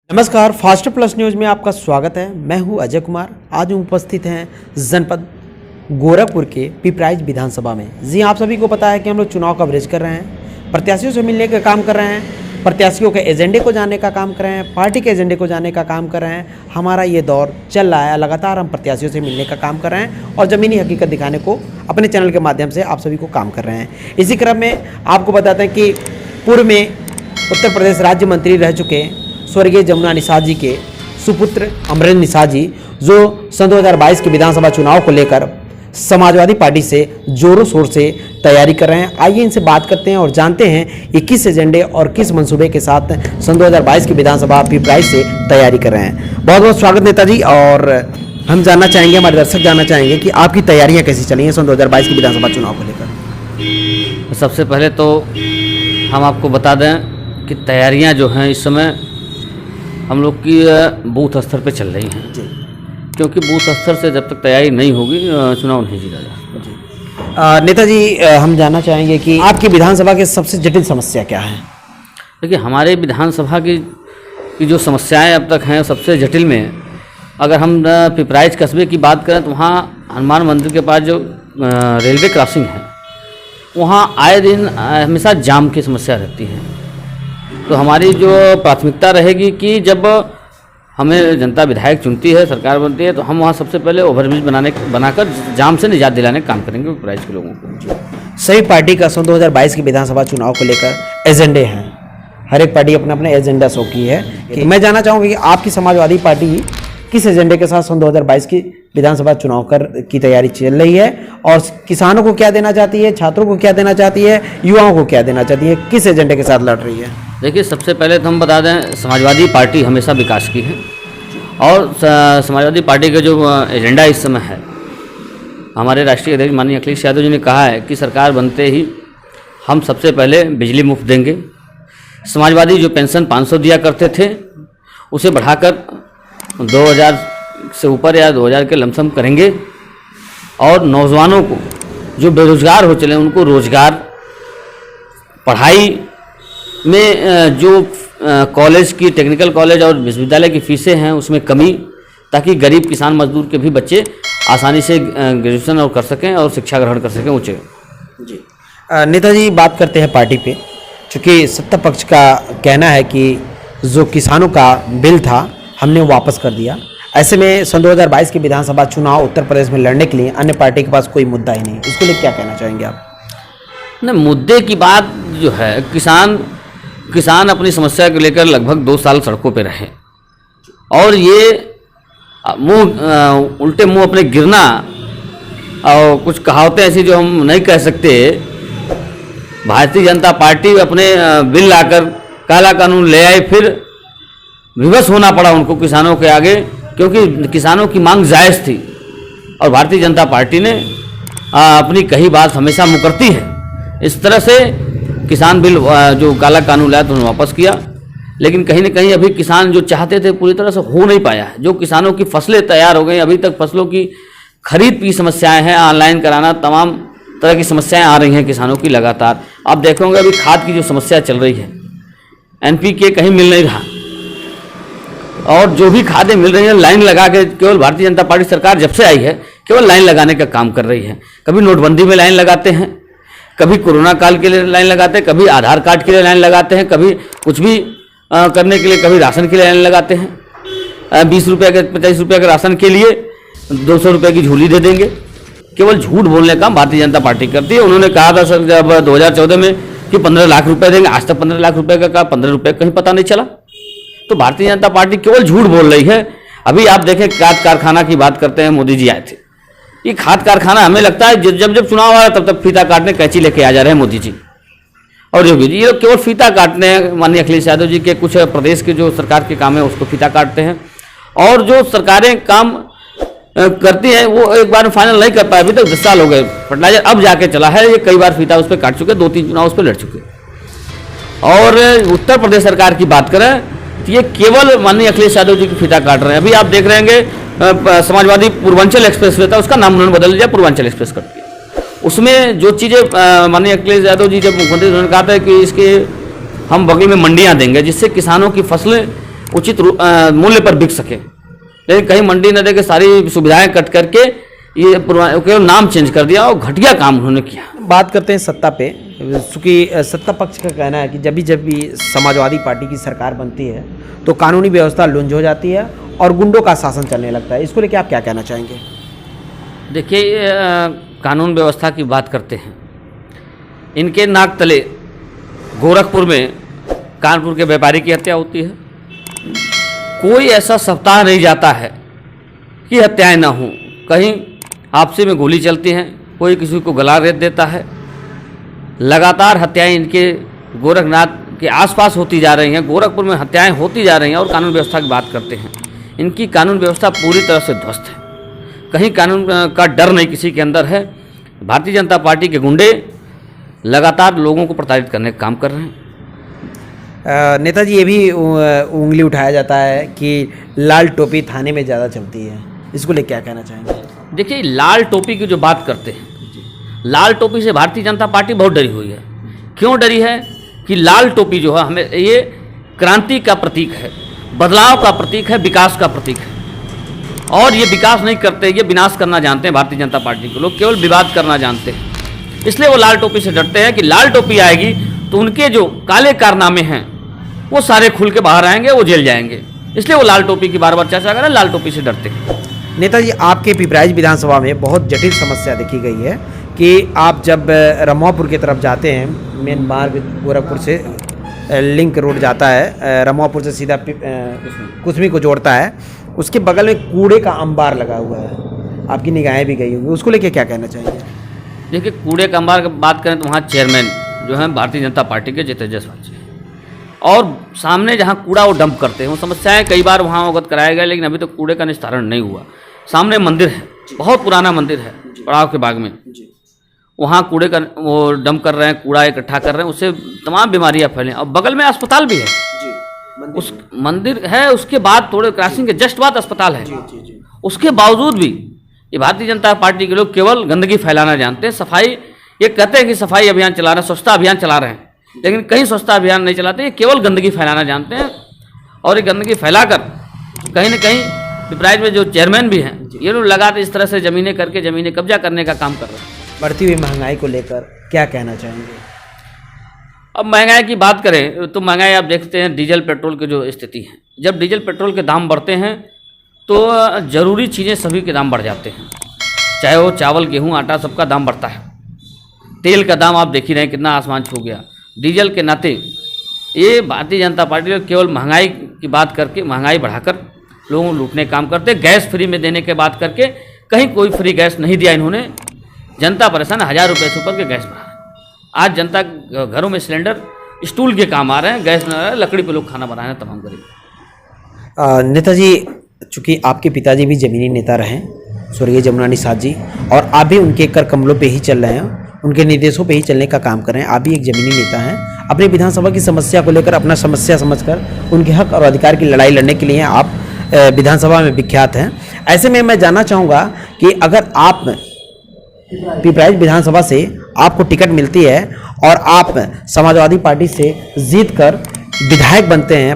नमस्कार, fast plus news में आपका स्वागत है। मैं हूं अजय कुमार। आज हम उपस्थित हैं जनपद गोरखपुर के पिपराइच विधानसभा में। जी, आप सभी को पता है कि हम लोग चुनाव कवरेज कर रहे हैं, प्रत्याशियों से मिलने का काम कर रहे हैं, प्रत्याशियों के एजेंडे को जानने का काम कर रहे हैं, पार्टी के एजेंडे को जानने का काम कर रहे हैं। हमारा ये दौर चल रहा है, लगातार हम प्रत्याशियों से मिलने का काम कर रहे हैं और ज़मीनी हकीकत दिखाने को अपने चैनल के माध्यम से आप सभी को काम कर रहे हैं। इसी क्रम में आपको बताते हैं कि पूर्व में उत्तर प्रदेश राज्य मंत्री रह चुके स्वर्गीय जमुना निषाद जी के सुपुत्र अमरेंद्र निषाद जी, जो सन 2022 के विधानसभा चुनाव को लेकर समाजवादी पार्टी से जोरों शोर से तैयारी कर रहे हैं। आइए इनसे बात करते हैं और जानते हैं ये किस एजेंडे और किस मंसूबे के साथ सन 2022 की विधानसभा पिपराइच से तैयारी कर रहे हैं। बहुत बहुत स्वागत नेताजी। और हम जानना चाहेंगे, हमारे दर्शक जानना चाहेंगे कि आपकी तैयारियाँ कैसी चली हैं सन 2022 की विधानसभा चुनाव को लेकर। सबसे पहले तो हम आपको बता दें कि तैयारियां जो हैं इस समय हम लोग की बूथ स्तर पे चल रही हैं, क्योंकि बूथ स्तर से जब तक तैयारी नहीं होगी चुनाव नहीं जीता जा सकता। नेताजी, हम जानना चाहेंगे कि आपकी विधानसभा की सबसे जटिल समस्या क्या है? देखिए, हमारे विधानसभा की जो समस्याएं अब तक हैं, सबसे जटिल में अगर हम पिपराइच कस्बे की बात करें तो वहाँ हनुमान मंदिर के पास जो रेलवे क्रॉसिंग है, वहाँ आए दिन हमेशा जाम की समस्या रहती है। तो हमारी जो प्राथमिकता रहेगी कि जब हमें जनता विधायक चुनती है, सरकार बनती है, तो हम वहाँ सबसे पहले ओवरब्रिज बनाकर जाम से निजात दिलाने का काम करेंगे पिपराइच के लोगों को। सभी पार्टी का सन 2022 की विधानसभा चुनाव को लेकर एजेंडे हैं। हर एक पार्टी अपना अपना एजेंडा शो की है। कि मैं जानना चाहूँगा कि आपकी समाजवादी पार्टी किस एजेंडे के साथ सन 2022 की विधानसभा चुनाव की तैयारी चल रही है और किसानों को क्या देना चाहती है, छात्रों को क्या देना चाहती है, युवाओं को क्या देना चाहती है, किस एजेंडे के साथ लड़ रही है? देखिए, सबसे पहले तो हम बता दें, समाजवादी पार्टी हमेशा विकास की है और समाजवादी पार्टी का जो एजेंडा इस समय है, हमारे राष्ट्रीय अध्यक्ष माननीय अखिलेश यादव जी ने कहा है कि सरकार बनते ही हम सबसे पहले बिजली मुफ्त देंगे। समाजवादी जो पेंशन 500 दिया करते थे उसे बढ़ाकर 2000 से ऊपर या 2000 के लमसम करेंगे और नौजवानों को जो बेरोजगार हो चले उनको रोजगार, पढ़ाई में जो कॉलेज की, टेक्निकल कॉलेज और विश्वविद्यालय की फीसें हैं उसमें कमी, ताकि गरीब किसान मजदूर के भी बच्चे आसानी से ग्रेजुएशन और कर सकें और शिक्षा ग्रहण कर सकें ऊँचे। जी नेताजी, बात करते हैं पार्टी पे। चूँकि सत्ता पक्ष का कहना है कि जो किसानों का बिल था हमने वापस कर दिया। ऐसे में सन 2022 की विधानसभा चुनाव उत्तर प्रदेश में लड़ने के लिए अन्य पार्टी के पास कोई मुद्दा ही नहीं, इसके लिए क्या कहना चाहेंगे आप? नहीं, मुद्दे की बात जो है, किसान अपनी समस्या को लेकर लगभग 2 साल सड़कों पे रहे और ये उल्टे मुंह अपने गिरना और कुछ कहावतें ऐसी जो हम नहीं कह सकते। भारतीय जनता पार्टी अपने बिल लाकर काला कानून ले आई, फिर विवश होना पड़ा उनको किसानों के आगे, क्योंकि किसानों की मांग जायज़ थी और भारतीय जनता पार्टी ने अपनी कही बात हमेशा मुकरती है। इस तरह से किसान बिल जो काला कानून लाया तो उन्होंने वापस किया, लेकिन कहीं ना कहीं अभी किसान जो चाहते थे पूरी तरह से हो नहीं पाया है। जो किसानों की फसलें तैयार हो गई, अभी तक फसलों की खरीद की समस्याएं हैं, ऑनलाइन कराना, तमाम तरह की समस्याएं आ रही हैं किसानों की लगातार। आप देखोगे अभी खाद की जो समस्या चल रही है, NPK कहीं मिल नहीं रहा और जो भी खादें मिल रही हैं लाइन लगा के, केवल भारतीय जनता पार्टी सरकार जब से आई है केवल लाइन लगाने का काम कर रही है। कभी नोटबंदी में लाइन लगाते हैं, कभी कोरोना काल के लिए लाइन लगाते हैं, कभी आधार कार्ड के लिए लाइन लगाते हैं, कभी कुछ भी करने के लिए, कभी राशन के लिए लाइन लगाते हैं। 20 रुपये के 25 रुपये के राशन के लिए 200 रुपये की झोली दे देंगे। केवल झूठ बोलने का भारतीय जनता पार्टी करती है। उन्होंने कहा था सर जब 2014 में कि 15 लाख रुपये देंगे, आज तक 15 लाख रुपये का कहा, 15 रुपये कहीं पता नहीं चला। तो भारतीय जनता पार्टी केवल झूठ बोल रही है। अभी आप देखें, खाद कारखाना की बात करते हैं, मोदी जी आए थे। ये खाद कारखाना हमें लगता है जब चुनाव आ रहा तब तक फीता काटने कैंची लेके आ जा रहे हैं मोदी जी और योगी जी। ये केवल फीता काटने हैं। माननीय अखिलेश यादव जी के कुछ प्रदेश के जो सरकार के काम है उसको फीता काटते हैं और जो सरकारें काम करती हैं वो एक बार फाइनल नहीं कर पाए। अभी तक 10 साल हो गए, फर्टिलाइजर अब जाके चला है, ये कई बार फीता उस पर काट चुके, 2-3 चुनाव उस पर लड़ चुके। और उत्तर प्रदेश सरकार की बात करें तो ये केवल माननीय अखिलेश यादव जी की फीता काट रहे हैं। अभी आप देख रहे होंगे समाजवादी पूर्वांचल एक्सप्रेस वे था, उसका नाम उन्होंने बदल दिया, पूर्वांचल एक्सप्रेस कर दिया। उसमें जो चीज़ें माननीय अखिलेश यादव जी जब मुख्यमंत्री उन्होंने कहा था कि इसके हम बगल में मंडियां देंगे जिससे किसानों की फसलें उचित मूल्य पर बिक सके। लेकिन कहीं मंडी न दे के सारी सुविधाएं कट करके ये केवल नाम चेंज कर दिया और घटिया काम उन्होंने किया। बात करते हैं सत्ता पे, क्योंकि सत्ता पक्ष का कहना है कि जब भी समाजवादी पार्टी की सरकार बनती है तो कानूनी व्यवस्था लुंज हो जाती है और गुंडों का शासन चलने लगता है। इसको लेकर आप क्या कहना चाहेंगे? देखिए, कानून व्यवस्था की बात करते हैं, इनके नाक तले गोरखपुर में कानपुर के व्यापारी की हत्या होती है। कोई ऐसा सप्ताह नहीं जाता है कि हत्याएं ना हों। कहीं आपसी में गोली चलती हैं, कोई किसी को गला रेत देता है। लगातार हत्याएं इनके गोरखनाथ के आसपास होती जा रही हैं, गोरखपुर में हत्याएं होती जा रही हैं। और कानून व्यवस्था की बात करते हैं, इनकी कानून व्यवस्था पूरी तरह से ध्वस्त है। कहीं कानून का डर नहीं किसी के अंदर है। भारतीय जनता पार्टी के गुंडे लगातार लोगों को प्रताड़ित करने का काम कर रहे हैं। नेताजी, ये भी उंगली उठाया जाता है कि लाल टोपी थाने में ज़्यादा चलती है, इसको लेकर क्या कहना चाहेंगे? देखिए, लाल टोपी की जो बात करते हैं, लाल टोपी से भारतीय जनता पार्टी बहुत डरी हुई है। क्यों डरी है? कि लाल टोपी जो है हमें ये क्रांति का प्रतीक है, बदलाव का प्रतीक है, विकास का प्रतीक है। और ये विकास नहीं करते, ये विनाश करना जानते हैं। भारतीय जनता पार्टी के लोग केवल विवाद करना जानते हैं, इसलिए वो लाल टोपी से डरते हैं कि लाल टोपी आएगी तो उनके जो काले कारनामे हैं वो सारे खुल के बाहर आएंगे, वो जेल जाएंगे। इसलिए वो लाल टोपी की बार बार चर्चा करें, लाल टोपी से डरते हैं। नेताजी, आपके पिपराइच विधानसभा में बहुत जटिल समस्या देखी गई है कि आप जब रमवापुर की तरफ जाते हैं, मेन मार्ग गोरखपुर से लिंक रोड जाता है, रमवापुर से सीधा कुसमी को जोड़ता है, उसके बगल में कूड़े का अंबार लगा हुआ है, आपकी निगाहें भी गई होंगी, उसको लेके क्या कहना चाहेंगे? देखिए, कूड़े का अंबार की बात करें तो वहाँ चेयरमैन जो है भारतीय जनता पार्टी के जितेंद्र जायसवाल जी, और सामने जहाँ कूड़ा वो डंप करते हैं, वो समस्याएं कई बार वहाँ अवगत कराया गया, लेकिन अभी तक तो कूड़े का निस्तारण नहीं हुआ। सामने मंदिर है, बहुत पुराना मंदिर है पड़ाव के बाग में, वहाँ कूड़े का वो डंप कर रहे हैं, कूड़ा इकट्ठा कर रहे हैं, उससे तमाम बीमारियाँ फैलें। और बगल में अस्पताल भी है, उस मंदिर है, उसके बाद थोड़े क्रॉसिंग के जस्ट बाद अस्पताल है। उसके बावजूद भी ये भारतीय जनता पार्टी के लोग केवल गंदगी फैलाना जानते हैं। सफाई, ये कहते हैं कि सफाई अभियान चला रहे हैं, स्वच्छता अभियान चला रहे हैं, लेकिन कहीं स्वच्छता अभियान नहीं चलाते, ये केवल गंदगी फैलाना जानते हैं। और ये गंदगी फैलाकर कहीं न कहीं पिपराइच में जो चेयरमैन भी हैं, ये लोग लगातार इस तरह से ज़मीनें करके ज़मीनें कब्जा करने का काम कर रहे हैं। बढ़ती हुई महंगाई को लेकर क्या कहना चाहेंगे? अब महंगाई की बात करें तो महंगाई आप देखते हैं, डीजल पेट्रोल की जो स्थिति है, जब डीजल पेट्रोल के दाम बढ़ते हैं तो ज़रूरी चीज़ें सभी के दाम बढ़ जाते हैं, चाहे वो चावल, गेहूं, आटा, सबका दाम बढ़ता है। तेल का दाम आप देख ही रहे हैं कितना आसमान छू गया। डीजल के नाते ये भारतीय जनता पार्टी केवल महंगाई की बात करके, महंगाई बढ़ाकर लोगों को लूटने का काम करते। गैस फ्री में देने के बात करके कहीं कोई फ्री गैस नहीं दिया इन्होंने। जनता परेशान, 1000 रुपये से ऊपर के गैस बढ़ा। आज जनता घरों में सिलेंडर स्टूल के काम आ रहे हैं, गैस में लकड़ी पे लोग खाना बना रहे हैं, तमाम गरीब। नेताजी, चूँकि आपके पिताजी भी ज़मीनी नेता रहे, स्वर्गीय जमुना निषाद जी, और आप भी उनके कर कमलों पे ही चल रहे हैं, उनके निर्देशों पे ही चलने का काम कर रहे हैं। आप भी एक ज़मीनी नेता हैं, अपनी विधानसभा की समस्या को लेकर अपना समस्या समझकर उनके हक और अधिकार की लड़ाई लड़ने के लिए आप विधानसभा में विख्यात हैं। ऐसे में मैं जानना चाहूँगा कि अगर आप पिपराइच विधानसभा से आपको टिकट मिलती है और आप समाजवादी पार्टी से जीत कर विधायक बनते हैं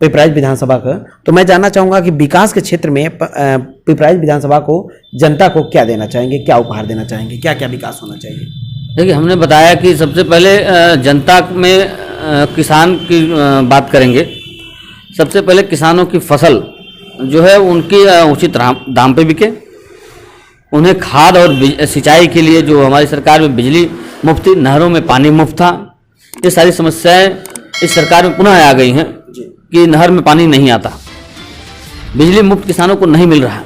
पिपराइच विधानसभा का, तो मैं जानना चाहूँगा कि विकास के क्षेत्र में पिपराइच विधानसभा को, जनता को क्या देना चाहेंगे, क्या उपहार देना चाहेंगे, क्या क्या विकास होना चाहिए? देखिए, हमने बताया कि सबसे पहले जनता में किसान की बात करेंगे। सबसे पहले किसानों की फसल जो है उनकी उचित दाम पे बिके, उन्हें खाद और सिंचाई के लिए जो हमारी सरकार में बिजली मुफ्त, नहरों में पानी मुफ्त था, ये सारी समस्याएं इस सरकार में पुनः आ गई हैं कि नहर में पानी नहीं आता, बिजली मुफ्त किसानों को नहीं मिल रहा,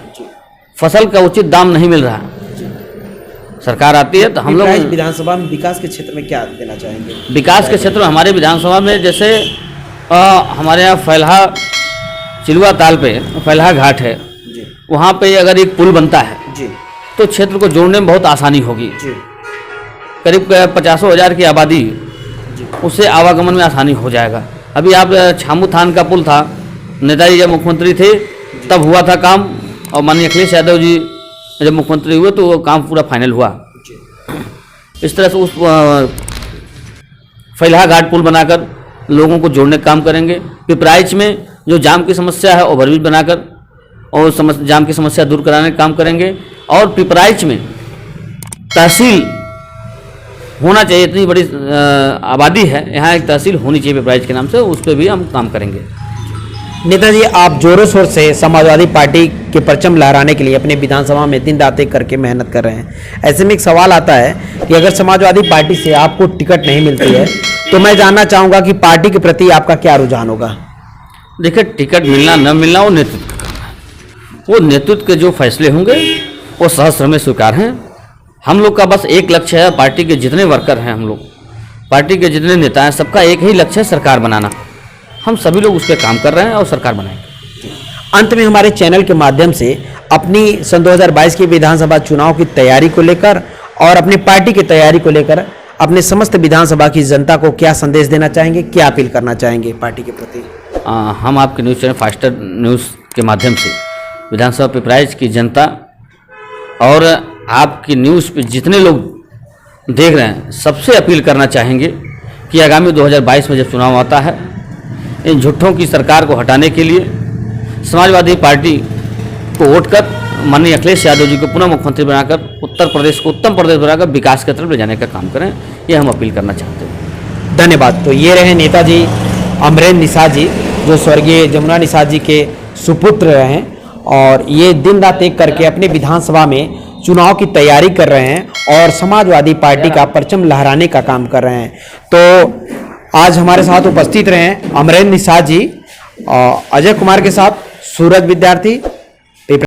फसल का उचित दाम नहीं मिल रहा। सरकार आती है तो हम लोग विधानसभा में विकास के क्षेत्र में क्या देना चाहेंगे? विकास के क्षेत्र में हमारे विधानसभा में जैसे हमारे यहाँ फैलहा चिलुआ ताल पे फैलहा घाट है, वहाँ पे अगर एक पुल बनता है तो क्षेत्र को जोड़ने में बहुत आसानी होगी। करीब 50,000 की आबादी, उससे आवागमन में आसानी हो जाएगा। अभी आप छामू थान का पुल था, नेताजी जब मुख्यमंत्री थे तब हुआ था काम, और माननीय अखिलेश यादव जी जब मुख्यमंत्री हुए तो वो काम पूरा फाइनल हुआ। इस तरह से उस फैलहा घाट पुल बनाकर लोगों को जोड़ने का काम करेंगे। पिपराइच में जो जाम की समस्या है ओवरब्रिज बनाकर और जाम की समस्या दूर कराने का काम करेंगे। और पिपराइच में तहसील होना चाहिए, इतनी बड़ी आबादी है, यहाँ एक तहसील होनी चाहिए पिपराइच के नाम से, उस पर भी हम काम करेंगे। नेताजी, आप जोरों शोर से समाजवादी पार्टी के परचम लहराने के लिए अपने विधानसभा में दिन रात एक करके मेहनत कर रहे हैं। ऐसे में एक सवाल आता है कि अगर समाजवादी पार्टी से आपको टिकट नहीं मिलती है तो मैं जानना चाहूँगा कि पार्टी के प्रति आपका क्या रुझान होगा? देखिए, टिकट मिलना न मिलना वो नेतृत्व का है। वो नेतृत्व के जो फैसले होंगे वो सहस्र में स्वीकार हैं। हम लोग का बस एक लक्ष्य है, पार्टी के जितने वर्कर हैं, हम लोग पार्टी के जितने नेता हैं, सबका एक ही लक्ष्य है, सरकार बनाना। हम सभी लोग उस पर काम कर रहे हैं और सरकार बनाएंगे। अंत में हमारे चैनल के माध्यम से अपनी सन 2022 के विधानसभा चुनाव की तैयारी को लेकर और अपनी पार्टी की तैयारी को लेकर अपने समस्त विधानसभा की जनता को क्या संदेश देना चाहेंगे, क्या अपील करना चाहेंगे पार्टी के प्रति? हम आपके न्यूज़ चैनल फास्टर न्यूज़ के माध्यम से विधानसभा पिपराइच की जनता और आपकी न्यूज़ पे जितने लोग देख रहे हैं, सबसे अपील करना चाहेंगे कि आगामी 2022 में जब चुनाव आता है, इन झूठों की सरकार को हटाने के लिए समाजवादी पार्टी को वोट कर माननीय अखिलेश यादव जी को पुनः मुख्यमंत्री बनाकर उत्तर प्रदेश को उत्तम प्रदेश बनाकर विकास की तरफ ले जाने का काम करें, ये हम अपील करना चाहते हैं। धन्यवाद। तो ये रहे नेताजी अमरेंद्र निषाद जी, जो स्वर्गीय जमुना निषाद जी के सुपुत्र रहे हैं और ये दिन रात एक करके अपने विधानसभा में चुनाव की तैयारी कर रहे हैं और समाजवादी पार्टी का परचम लहराने का काम कर रहे हैं। तो आज हमारे साथ उपस्थित रहे हैं अमरेंद्र निषाद जी, अजय कुमार के साथ सूरज विद्यार्थी।